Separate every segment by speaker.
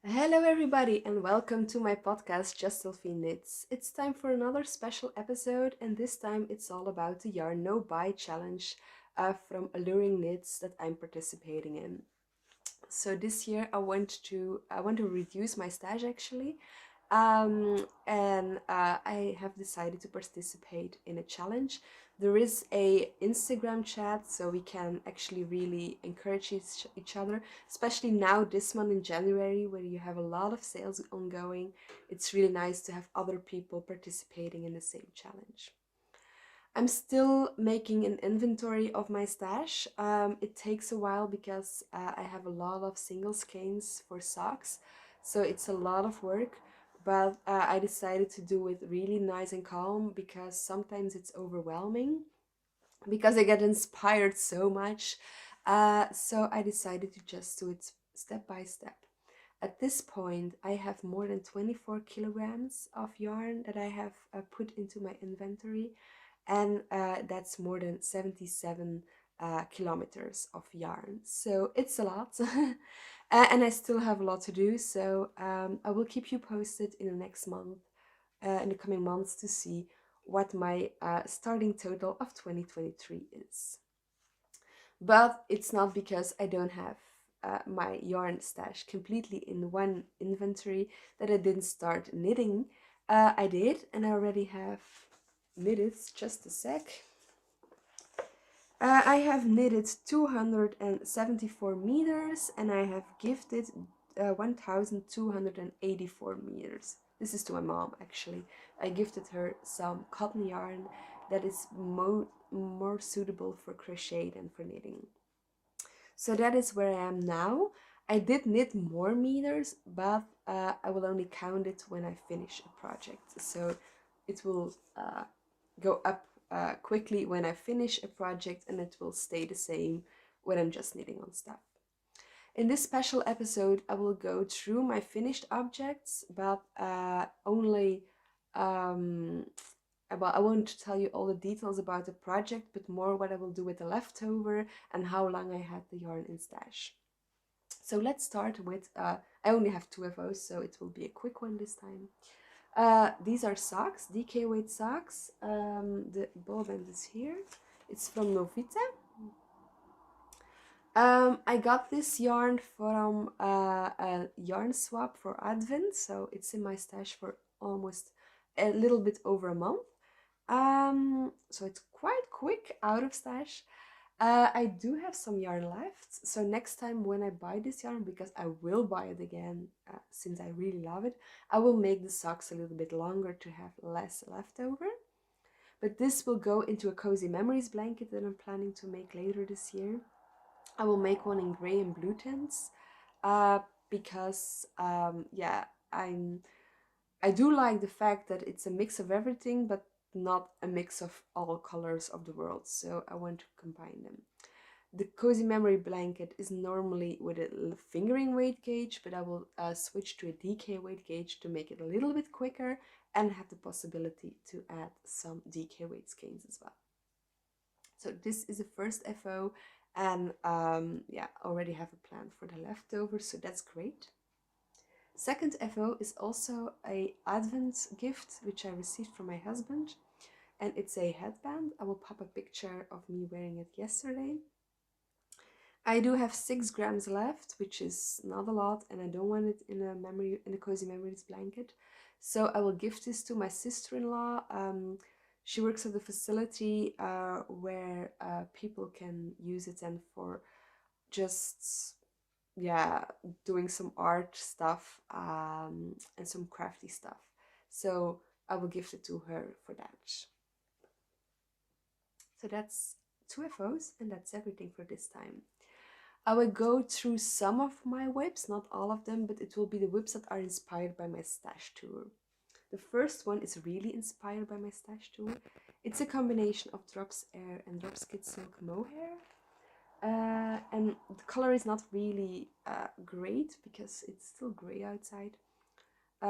Speaker 1: Hello, everybody, and welcome to my podcast, Just Delphine Knits. It's time for another special episode, and this time it's all about the Yarn No Buy challenge from Alluring Knits that I'm participating in. So this year I want to reduce my stash actually, and I have decided to participate in a challenge. There is a Instagram chat, so we can actually really encourage each other, especially now this month in January where you have a lot of sales ongoing. It's really nice to have other people participating in the same challenge. I'm still making an inventory of my stash. It takes a while because I have a lot of single skeins for socks, so it's a lot of work. But I decided to do it really nice and calm because sometimes it's overwhelming because I get inspired so much. So I decided to just do it step by step. At this point, I have more than 24 kilograms of yarn that I have put into my inventory, and that's more than 77 kilometers of yarn. So it's a lot, and I still have a lot to do. So I will keep you posted in the next month, in the coming months, to see what my starting total of 2023 is. But it's not because I don't have my yarn stash completely in one inventory that I didn't start knitting. I did, and I already have knitted, just a sec. I have knitted 274 meters and I have gifted 1284 meters. This is to my mom actually. I gifted her some cotton yarn that is more suitable for crochet than for knitting. So that is where I am now. I did knit more meters, but I will only count it when I finish a project. So it will go up quickly when I finish a project, and it will stay the same when I'm just knitting on stuff. In this special episode, I will go through my finished objects, but only I won't tell you all the details about the project, but more what I will do with the leftover and how long I had the yarn in stash. So let's start with, I only have two of those, so it will be a quick one this time. These are socks, DK weight socks. The ball band is here. It's from Novita. I got this yarn from a yarn swap for Advent, so it's in my stash for almost a little bit over a month. So it's quite quick out of stash. I do have some yarn left, so next time when I buy this yarn, because I will buy it again since I really love it, I will make the socks a little bit longer to have less leftover. But this will go into a Cozy Memories blanket that I'm planning to make later this year. I will make one in gray and blue tints because yeah, I do like the fact that it's a mix of everything, but not a mix of all colors of the world, so I want to combine them. The Cozy Memory blanket is normally with a fingering weight gauge, but I will switch to a DK weight gauge to make it a little bit quicker and have the possibility to add some DK weight skeins as well. So this is the first FO, and yeah, I already have a plan for the leftovers, so that's great. Second FO is also a Advent gift which I received from my husband, and it's a headband. I will pop a picture of me wearing it yesterday. I do have 6 grams left, which is not a lot, and I don't want it in a Cozy Memories blanket. So I will give this to my sister-in-law. She works at the facility where people can use it, and for just, yeah, doing some art stuff and some crafty stuff. So I will gift it to her for that. So that's 2 FOs, and that's everything for this time. I will go through some of my whips, not all of them, but it will be the whips that are inspired by my stash tour. The first one is really inspired by my stash tour. It's a combination of Drops Air and Drops Kid Silk Mohair. And the color is not really great because it's still gray outside.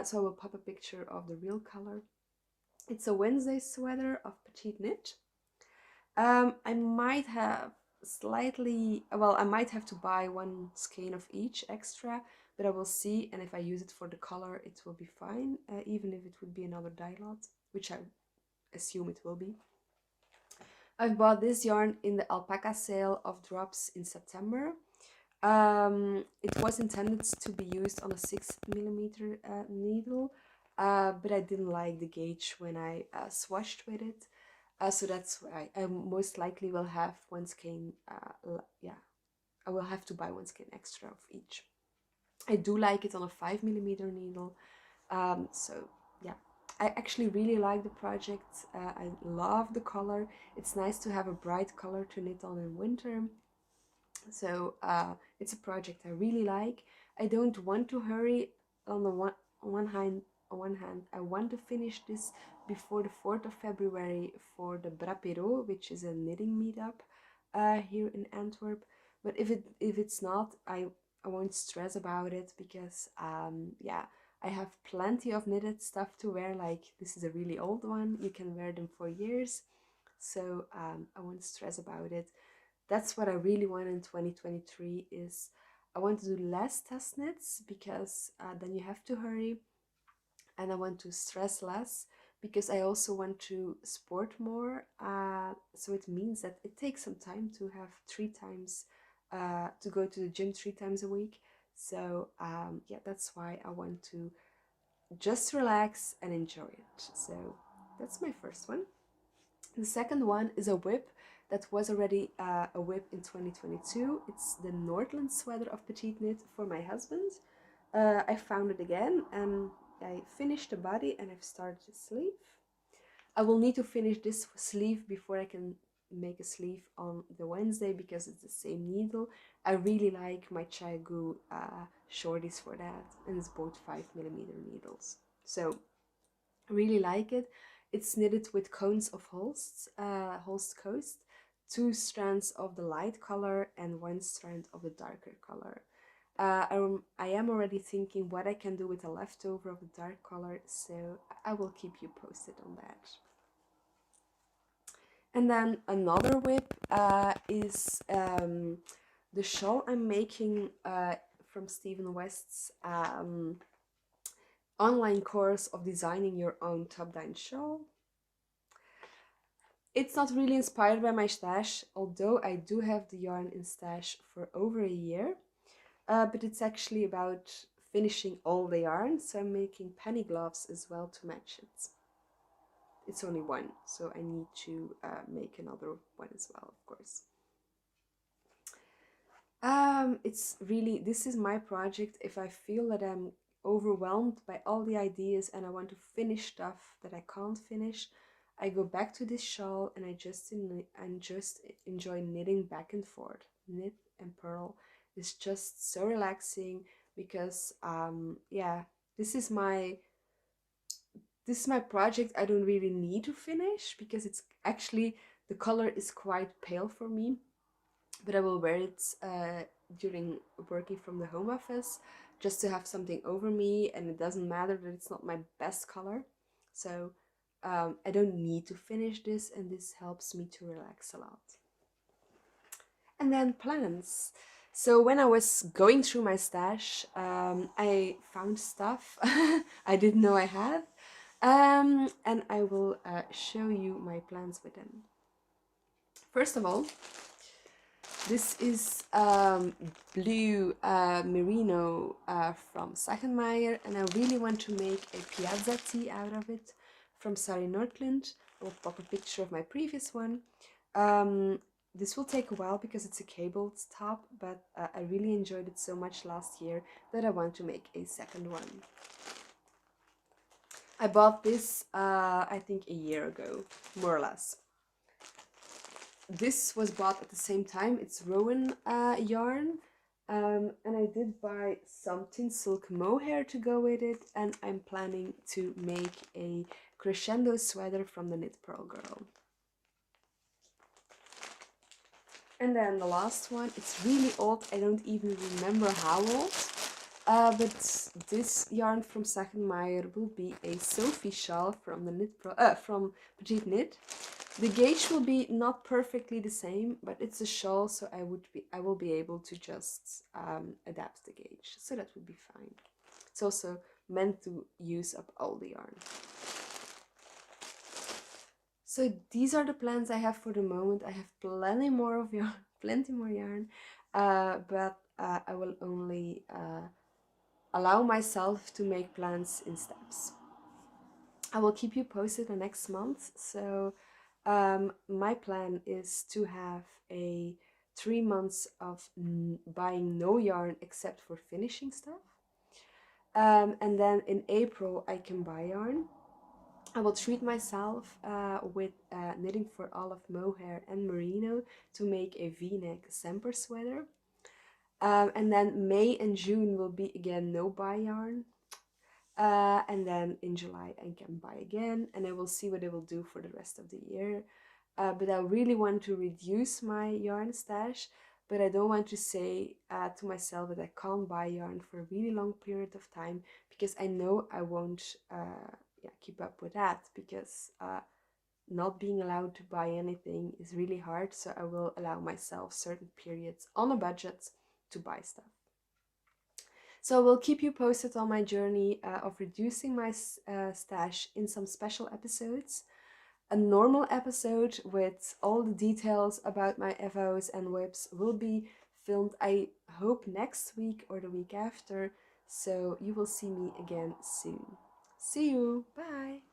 Speaker 1: So I will pop a picture of the real color. It's a Wednesday sweater of Petite Knit. I might have I might have to buy one skein of each extra, but I will see, and if I use it for the color, it will be fine, even if it would be another dye lot, which I assume it will be. I've bought this yarn in the alpaca sale of Drops in September. It was intended to be used on a 6mm needle, but I didn't like the gauge when I swatched with it, so that's why I most likely will have one skein. Yeah, I will have to buy one skein extra of each. I do like it on a 5mm needle, so yeah. I actually really like the project. I love the color. It's nice to have a bright color to knit on in winter. So it's a project I really like. I don't want to hurry. On the one hand, I want to finish this before the 4th of February for the Brapero, which is a knitting meetup here in Antwerp. But if it's not, I won't stress about it, because yeah, I have plenty of knitted stuff to wear. Like, this is a really old one. You can wear them for years. So I won't stress about it. That's what I really want in 2023, is I want to do less test knits, because then you have to hurry, and I want to stress less, because I also want to sport more. So it means that it takes some time to have 3 times, to go to the gym 3 times a week. So yeah, that's why I want to just relax and enjoy it. So that's my first one. The second one is a whip that was already a whip in 2022. It's the Nordland sweater of Petite Knit for my husband. I found it again, and I finished the body, and I've started the sleeve. I will need to finish this sleeve before I can make a sleeve on the Wednesday, because it's the same needle. I really like my Chiagu shorties for that, and it's both 5mm needles. So I really like it. It's knitted with cones of Holst Coast, 2 strands of the light color and 1 strand of the darker color. I am already thinking what I can do with the leftover of the dark color, so I will keep you posted on that. And then another whip is the shawl I'm making from Stephen West's online course of designing your own top-down shawl. It's not really inspired by my stash, although I do have the yarn in stash for over a year. But it's actually about finishing all the yarn, so I'm making penny gloves as well to match it. It's only one, so I need to make another one as well, of course. It's really, this is my project. If I feel that I'm overwhelmed by all the ideas and I want to finish stuff that I can't finish, I go back to this shawl, and I just enjoy knitting back and forth. Knit and purl is just so relaxing, because yeah, this is my project I don't really need to finish, because it's actually, the color is quite pale for me, but I will wear it during working from the home office, just to have something over me, and it doesn't matter that it's not my best color. So I don't need to finish this, and this helps me to relax a lot. And then plans. So when I was going through my stash, I found stuff I didn't know I had, and I will show you my plans with them. First of all, this is blue merino from Sachenmeyer, and I really want to make a piazza tee out of it from Sari Nordland. I will pop a picture of my previous one. This will take a while because it's a cabled top, but I really enjoyed it so much last year that I want to make a second one. I bought this I think a year ago, more or less. This was bought at the same time. It's Rowan yarn, and I did buy some tin silk mohair to go with it, and I'm planning to make a crescendo sweater from the Knit Pearl Girl. And then the last one, it's really old, I don't even remember how old, but this yarn from Sachenmeyer will be a Sophie shawl from the from Petite Knit. The gauge will be not perfectly the same, but it's a shawl, so I will be able to just adapt the gauge, so that would be fine. It's also meant to use up all the yarn. So these are the plans I have for the moment. I have plenty more of yarn, plenty more yarn, but I will only allow myself to make plans in steps. I will keep you posted the next month. So my plan is to have a 3 months of buying no yarn except for finishing stuff. And then in April I can buy yarn. I will treat myself with knitting for olive mohair and merino to make a v-neck Semper sweater. And then May and June will be again no buy yarn. And then in July I can buy again, and I will see what I will do for the rest of the year. But I really want to reduce my yarn stash, but I don't want to say to myself that I can't buy yarn for a really long period of time, because I know I won't keep up with that, because not being allowed to buy anything is really hard. So I will allow myself certain periods on a budget to buy stuff. So I will keep you posted on my journey of reducing my stash in some special episodes. A normal episode with all the details about my FOs and whips will be filmed, I hope, next week or the week after. So you will see me again soon. See you. Bye.